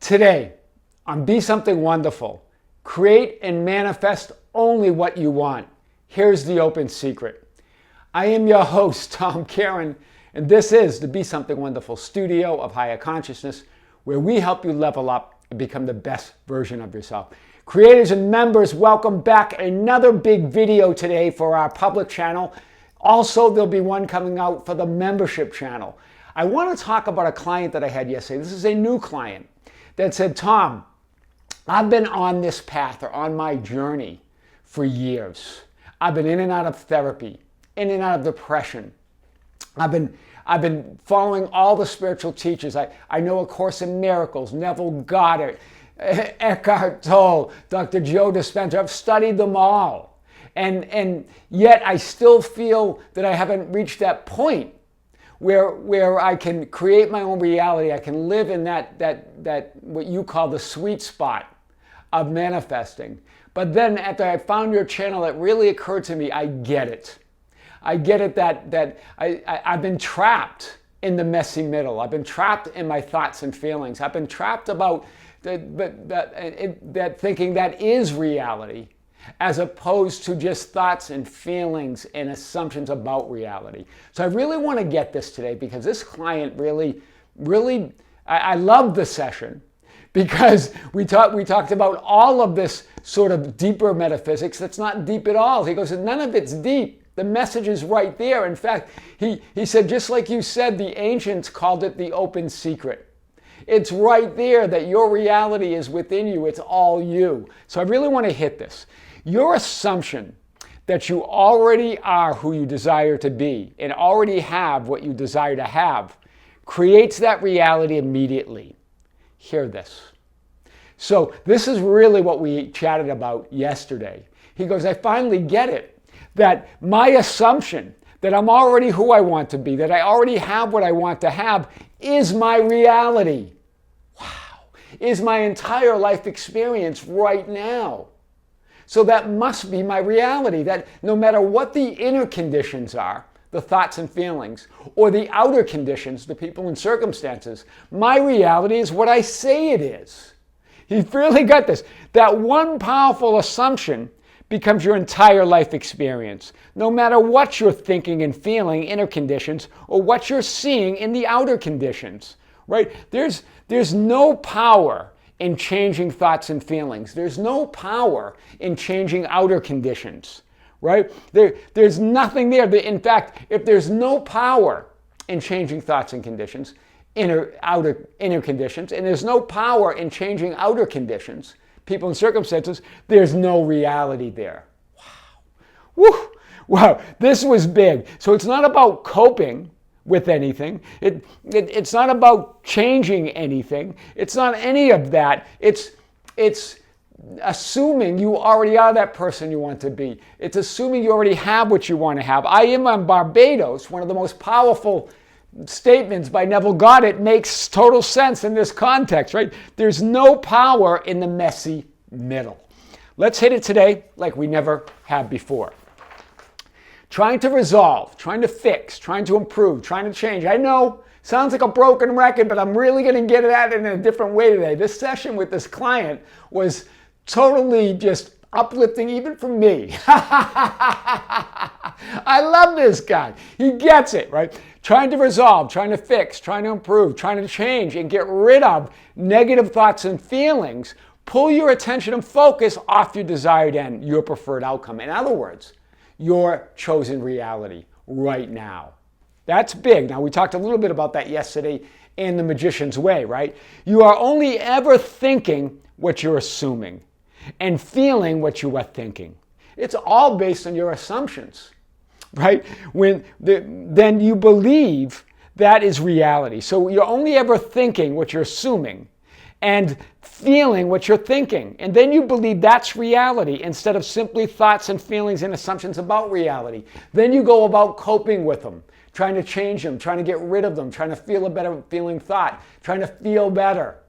Today, on Be Something Wonderful, create and manifest only what you want. Here's the open secret. I am your host, Tom Karen, and this is the Be Something Wonderful studio of higher consciousness, where we help you level up and become the best version of yourself. Creators and members, welcome back. Another big video today for our public channel. Also, there'll be one coming out for the membership channel. I want to talk about a client that I had yesterday. This is a new client that said, Tom, I've been on this path or on my journey for years. I've been in and out of therapy, in and out of depression. I've been following all the spiritual teachers. I know A Course in Miracles, Neville Goddard, Eckhart Tolle, Dr. Joe Dispenza. I've studied them all. And yet I still feel that I haven't reached that point where I can create my own reality. I can live in that what you call the sweet spot of manifesting. But then after I found your channel, it really occurred to me, I get it. I get it that I've been trapped in the messy middle. I've been trapped in my thoughts and feelings. I've been trapped about that thinking that is reality, as opposed to just thoughts and feelings and assumptions about reality. So I really want to get this today because this client really, I love the session because we talked about all of this sort of deeper metaphysics that's not deep at all. He goes, none of it's deep. The message is right there. In fact, he said, just like you said, the ancients called it the open secret. It's right there that your reality is within you. It's all you. So I really want to hit this. Your assumption that you already are who you desire to be and already have what you desire to have creates that reality immediately. Hear this. So this is really what we chatted about yesterday. He goes, I finally get it, that my assumption that I'm already who I want to be, that I already have what I want to have, is my reality. Wow. Is my entire life experience right now. So that must be my reality, that no matter what the inner conditions are, the thoughts and feelings, or the outer conditions, the people and circumstances, my reality is what I say it is. He really got this. That one powerful assumption becomes your entire life experience, no matter what you're thinking and feeling, inner conditions, or what you're seeing in the outer conditions, right? There's no power in changing thoughts and feelings. There's no power in changing outer conditions, right? There's nothing there. In fact, if there's no power in changing thoughts and conditions, inner conditions, and there's no power in changing outer conditions, people and circumstances, there's no reality there. Wow. Woo! Wow, this was big. So it's not about coping with anything. It's not about changing anything. It's not any of that. It's assuming you already are that person you want to be. It's assuming you already have what you want to have. I am on Barbados, one of the most powerful statements by Neville Goddard makes total sense in this context, right? There's no power in the messy middle. Let's hit it today like we never have before. Trying to resolve, trying to fix, trying to improve, trying to change. I know, sounds like a broken record, but I'm really going to get at it in a different way today. This session with this client was totally just uplifting even for me. I love this guy. He gets it, right? Trying to resolve, trying to fix, trying to improve, trying to change and get rid of negative thoughts and feelings. Pull your attention and focus off your desired end, your preferred outcome. In other words, your chosen reality right now. That's big. Now, we talked a little bit about that yesterday in The Magician's Way, right? You are only ever thinking what you're assuming and feeling what you are thinking. It's all based on your assumptions, right? Then you believe that is reality. So you're only ever thinking what you're assuming and feeling what you're thinking. And then you believe that's reality instead of simply thoughts and feelings and assumptions about reality. Then you go about coping with them, trying to change them, trying to get rid of them, trying to feel a better feeling thought, trying to feel better,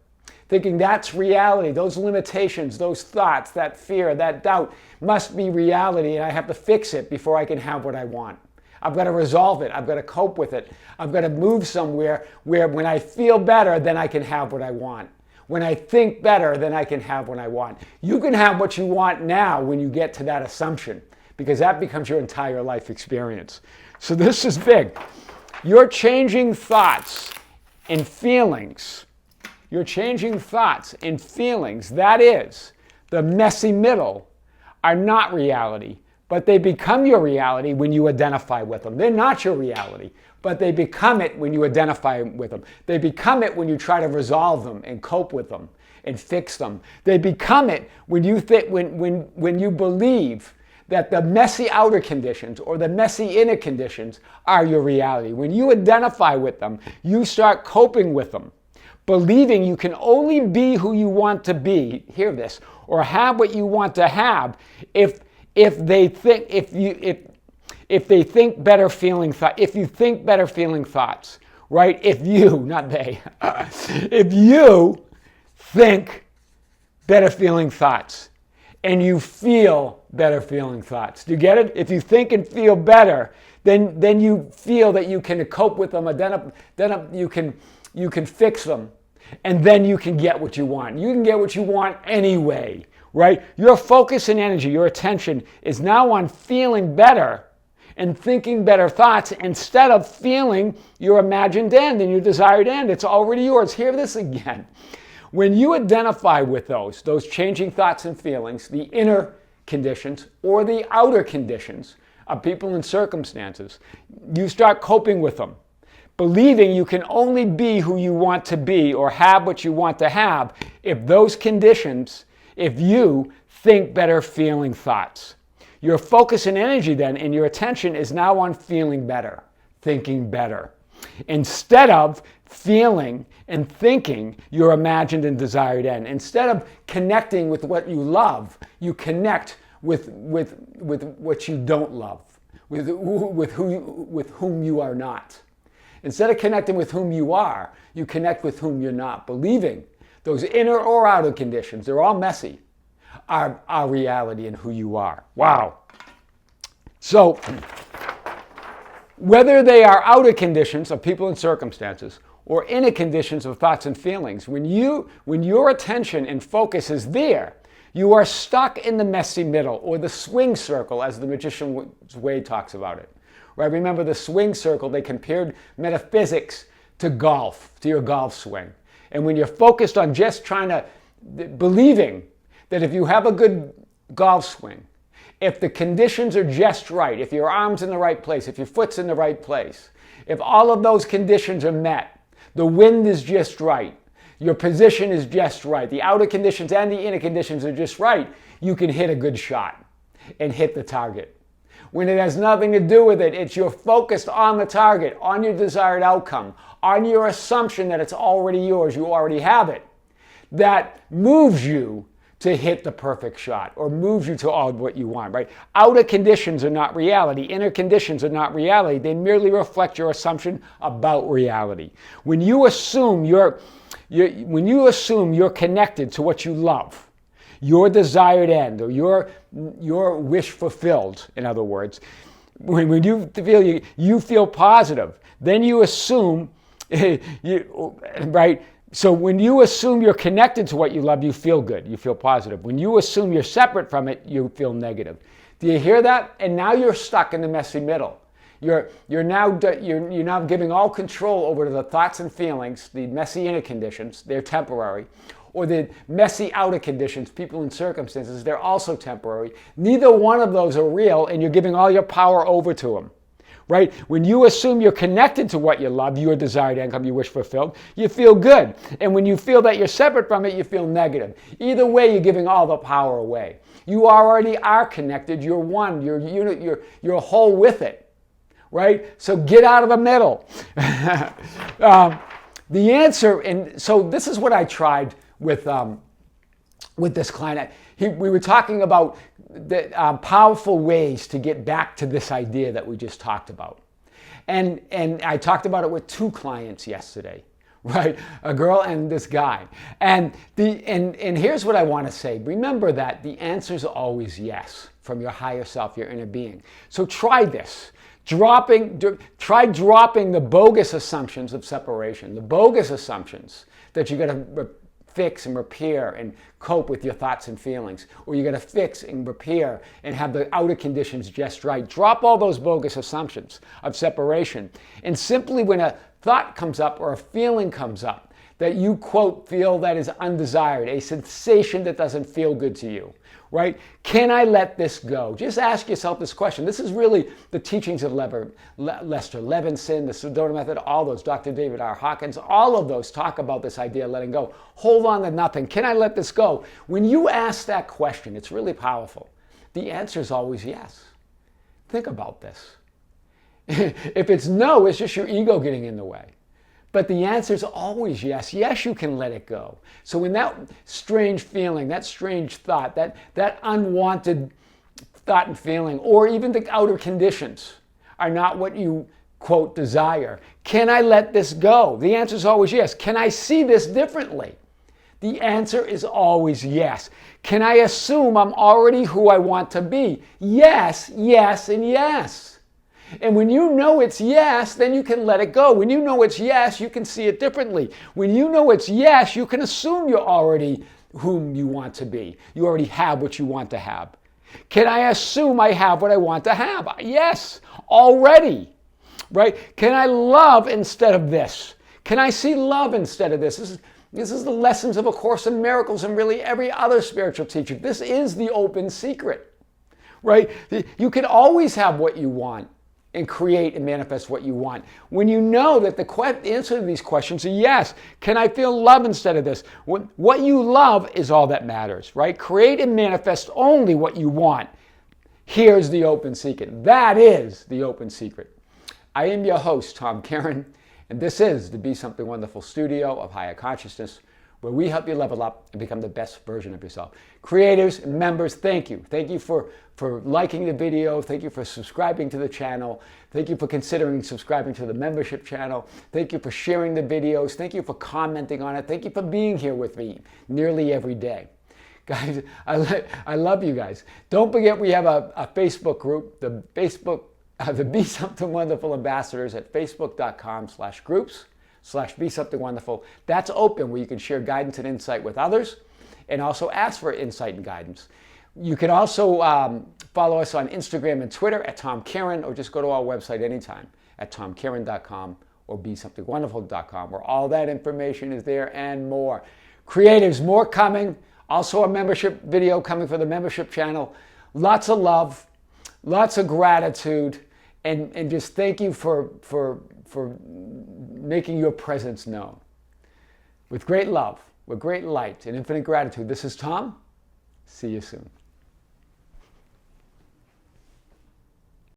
thinking that's reality. Those limitations, those thoughts, that fear, that doubt must be reality, and I have to fix it before I can have what I want. I've got to resolve it. I've got to cope with it. I've got to move somewhere where when I feel better, then I can have what I want. When I think better, then I can have what I want. You can have what you want now when you get to that assumption, because that becomes your entire life experience. So this is big. You're changing thoughts and feelings. You're changing thoughts and feelings. That is, the messy middle are not reality, but they become your reality when you identify with them. They're not your reality, but they become it when you identify with them. They become it when you try to resolve them and cope with them and fix them. They become it when you when you believe that the messy outer conditions or the messy inner conditions are your reality. When you identify with them, you start coping with them, believing you can only be who you want to be, hear this, or have what you want to have if they think better feeling thoughts, if you think better feeling thoughts, right? If you, not they, if you think better feeling thoughts and you feel better feeling thoughts. Do you get it? If you think and feel better, then you feel that you can cope with them, you can fix them, and then you can get what you want. You can get what you want anyway, right? Your focus and energy, your attention is now on feeling better and thinking better thoughts instead of feeling your imagined end and your desired end. It's already yours. Hear this again. When you identify with those changing thoughts and feelings, the inner conditions or the outer conditions of people and circumstances, you start coping with them, believing you can only be who you want to be or have what you want to have if those conditions, if you think better feeling thoughts. Your focus and energy then and your attention is now on feeling better, thinking better, instead of feeling and thinking your imagined and desired end. Instead of connecting with what you love, you connect with what you don't love, with whom you are not. Instead of connecting with whom you are, you connect with whom you're not, believing those inner or outer conditions, they're all messy, are reality and who you are. Wow. So, whether they are outer conditions of people and circumstances or inner conditions of thoughts and feelings, when your attention and focus is there, you are stuck in the messy middle or the swing circle, as the Magician's Way talks about it. Right? Remember the swing circle, they compared metaphysics to golf, to your golf swing. And when you're focused on just believing that if you have a good golf swing, if the conditions are just right, if your arm's in the right place, if your foot's in the right place, if all of those conditions are met, the wind is just right, your position is just right, the outer conditions and the inner conditions are just right, you can hit a good shot and hit the target. When it has nothing to do with it, it's you're focused on the target, on your desired outcome, on your assumption that it's already yours, you already have it, that moves you to hit the perfect shot or moves you to all what you want, right? Outer conditions are not reality. Inner conditions are not reality. They merely reflect your assumption about reality. When you assume you're connected to what you love, your desired end or your wish fulfilled, in other words, when you feel positive, then you assume, right? So when you assume you're connected to what you love, you feel good, you feel positive. When you assume you're separate from it, you feel negative. Do you hear that? And now you're stuck in the messy middle. You're now giving all control over the thoughts and feelings, the messy inner conditions, they're temporary, or the messy outer conditions, people and circumstances, they're also temporary. Neither one of those are real, and you're giving all your power over to them. Right? When you assume you're connected to what you love, your desired outcome, you wish fulfilled, you feel good. And when you feel that you're separate from it, you feel negative. Either way, you're giving all the power away. You already are connected. You're one. You're unit. You're a whole with it. Right? So get out of the middle. The answer, and so this is what I tried with this client. We were talking about the powerful ways to get back to this idea that we just talked about. And I talked about it with two clients yesterday, right? A girl and this guy. And here's what I want to say. Remember that the answer is always yes from your higher self, your inner being. So try this. Try dropping the bogus assumptions of separation, the bogus assumptions that you're going to fix and repair and cope with your thoughts and feelings. Or you got to fix and repair and have the outer conditions just right. Drop all those bogus assumptions of separation. And simply when a thought comes up or a feeling comes up that you, quote, feel that is undesired, a sensation that doesn't feel good to you, right? Can I let this go? Just ask yourself this question. This is really the teachings of Lester Levinson, the Sedona method, all those, Dr. David R. Hawkins, all of those talk about this idea of letting go. Hold on to nothing. Can I let this go? When you ask that question, it's really powerful. The answer is always yes. Think about this. If it's no, it's just your ego getting in the way. But the answer is always yes. Yes, you can let it go. So when that strange feeling, that strange thought, that unwanted thought and feeling, or even the outer conditions are not what you, quote, desire, can I let this go? The answer is always yes. Can I see this differently? The answer is always yes. Can I assume I'm already who I want to be? Yes, yes, and yes. And when you know it's yes, then you can let it go. When you know it's yes, you can see it differently. When you know it's yes, you can assume you're already whom you want to be. You already have what you want to have. Can I assume I have what I want to have? Yes, already. Right? Can I love instead of this? Can I see love instead of this? This is the lessons of A Course in Miracles and really every other spiritual teacher. This is the open secret. Right? You can always have what you want and create and manifest what you want. When you know that the answer to these questions are yes. Can I feel love instead of this? What you love is all that matters, right? Create and manifest only what you want. Here's the open secret. That is the open secret. I am your host, Tom Karen, and this is the Be Something Wonderful studio of Higher Consciousness, where we help you level up and become the best version of yourself. Creators and members, thank you. Thank you for liking the video. Thank you for subscribing to the channel. Thank you for considering subscribing to the membership channel. Thank you for sharing the videos. Thank you for commenting on it. Thank you for being here with me nearly every day. Guys, I love you guys. Don't forget we have a Facebook group, the Be Something Wonderful Ambassadors at facebook.com/groups/Be Something Wonderful. That's open where you can share guidance and insight with others and also ask for insight and guidance. You can also follow us on Instagram and Twitter at Tom Karen, or just go to our website anytime at tomkaren.com or besomethingwonderful.com, where all that information is there and more. Creatives, more coming. Also a membership video coming for the membership channel. Lots of love, lots of gratitude, and just thank you for making your presence known. With great love, with great light and infinite gratitude, this is Tom. See you soon.